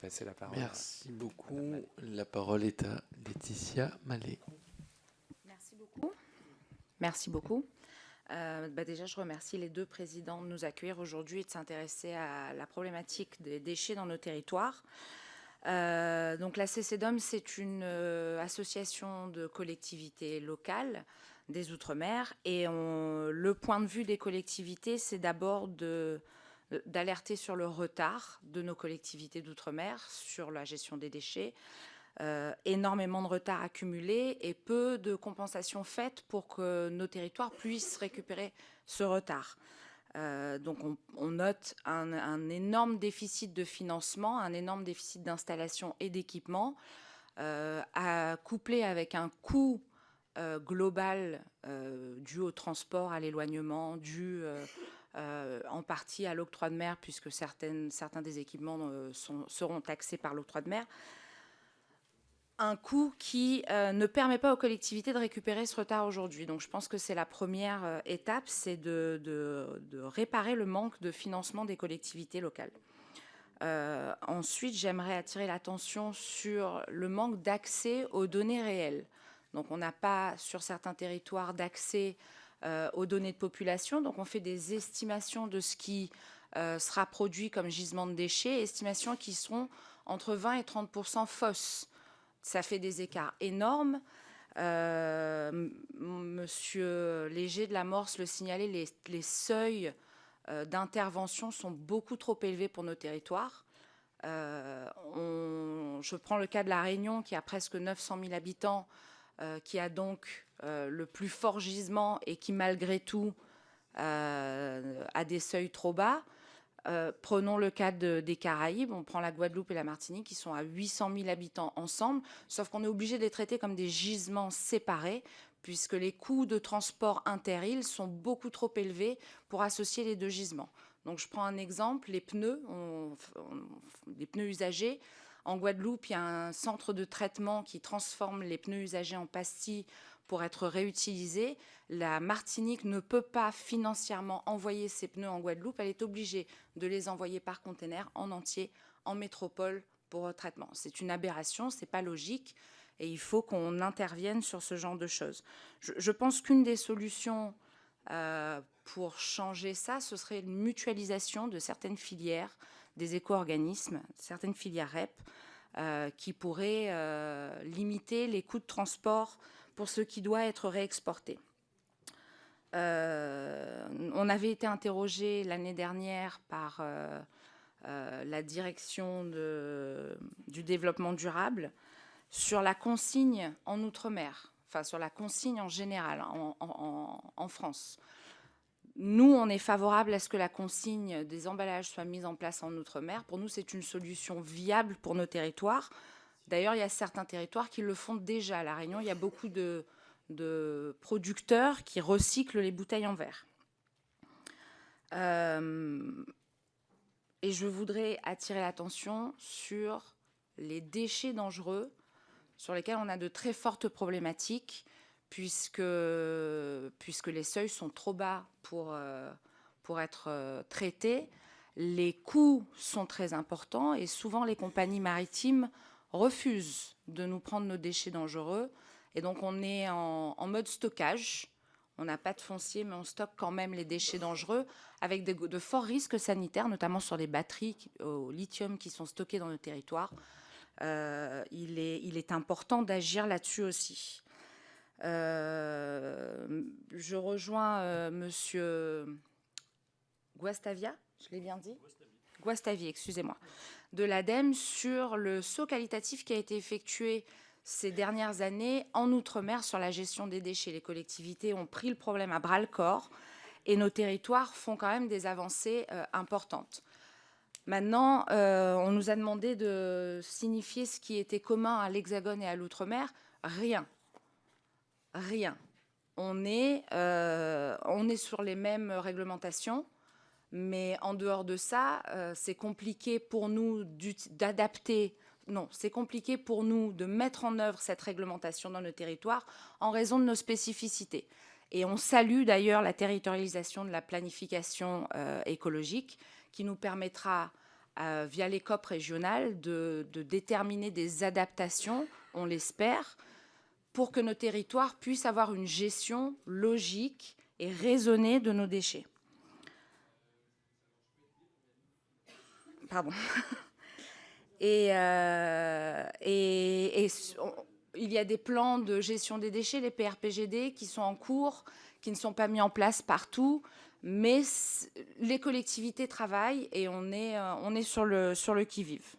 passer la parole. Merci beaucoup. La parole est à Laetitia Mallet. Merci beaucoup. Merci beaucoup. Déjà, je remercie les deux présidents de nous accueillir aujourd'hui et de s'intéresser à la problématique des déchets dans nos territoires. Donc la CCDOM, c'est une association de collectivités locales des Outre-mer. Et le point de vue des collectivités, c'est d'abord d'alerter sur le retard de nos collectivités d'outre-mer sur la gestion des déchets. Énormément de retard accumulé et peu de compensations faites pour que nos territoires puissent récupérer ce retard. Donc on note un énorme déficit de financement, un énorme déficit d'installation et d'équipement, couplé avec un coût global dû au transport, à l'éloignement, dû en partie à l'octroi de mer, puisque certains des équipements seront taxés par l'octroi de mer. Un coût qui ne permet pas aux collectivités de récupérer ce retard aujourd'hui. Donc je pense que c'est la première étape, c'est de réparer le manque de financement des collectivités locales. Ensuite, j'aimerais attirer l'attention sur le manque d'accès aux données réelles. Donc on n'a pas sur certains territoires d'accès aux données de population, donc on fait des estimations de ce qui sera produit comme gisement de déchets, estimations qui seront entre 20 et 30% fausses. Ça fait des écarts énormes. Monsieur Léger de la Morse le signalait, les seuils d'intervention sont beaucoup trop élevés pour nos territoires. Je prends le cas de La Réunion, qui a presque 900 000 habitants, qui a donc le plus fort gisement et qui, malgré tout, a des seuils trop bas. Prenons le cas des Caraïbes, on prend la Guadeloupe et la Martinique qui sont à 800 000 habitants ensemble, sauf qu'on est obligé de les traiter comme des gisements séparés puisque les coûts de transport inter-îles sont beaucoup trop élevés pour associer les deux gisements. Donc je prends un exemple, les pneus usagés. En Guadeloupe, il y a un centre de traitement qui transforme les pneus usagés en pastilles pour être réutilisés. La Martinique ne peut pas financièrement envoyer ses pneus en Guadeloupe. Elle est obligée de les envoyer par container en entier en métropole pour traitement. C'est une aberration, ce n'est pas logique et il faut qu'on intervienne sur ce genre de choses. Je pense qu'une des solutions pour changer ça, ce serait une mutualisation de certaines filières, des éco-organismes, certaines filières REP, qui pourraient limiter les coûts de transport pour ce qui doit être réexporté. On avait été interrogé l'année dernière par la direction du développement durable sur la consigne en Outre-mer, enfin sur la consigne en général en France. Nous, on est favorable à ce que la consigne des emballages soit mise en place en Outre-mer. Pour nous, c'est une solution viable pour nos territoires. D'ailleurs, il y a certains territoires qui le font déjà. À La Réunion, il y a beaucoup de producteurs qui recyclent les bouteilles en verre. Et je voudrais attirer l'attention sur les déchets dangereux sur lesquels on a de très fortes problématiques puisque les seuils sont trop bas pour être traités. Les coûts sont très importants et souvent les compagnies maritimes refusent de nous prendre nos déchets dangereux. Et donc on est en mode stockage. On n'a pas de foncier, mais on stocke quand même les déchets dangereux avec de forts risques sanitaires, notamment sur les batteries au lithium qui sont stockées dans nos territoires. Il est important d'agir là-dessus aussi. Je rejoins Monsieur Guastavia, je l'ai bien dit ? Guastavie, excusez-moi, de l'ADEME sur le saut qualitatif qui a été effectué ces dernières années en Outre-mer sur la gestion des déchets. Les collectivités ont pris le problème à bras-le-corps et nos territoires font quand même des avancées importantes. Maintenant, on nous a demandé de signifier ce qui était commun à l'Hexagone et à l'Outre-mer. Rien. Rien. On est sur les mêmes réglementations, mais en dehors de ça, c'est compliqué pour nous d'adapter. Non, c'est compliqué pour nous de mettre en œuvre cette réglementation dans nos territoires en raison de nos spécificités. Et on salue d'ailleurs la territorialisation de la planification écologique qui nous permettra via les COP régionales, de déterminer des adaptations, on l'espère, pour que nos territoires puissent avoir une gestion logique et raisonnée de nos déchets. Pardon. Il y a des plans de gestion des déchets, les PRPGD, qui sont en cours, qui ne sont pas mis en place partout, mais les collectivités travaillent et on est sur le qui-vive.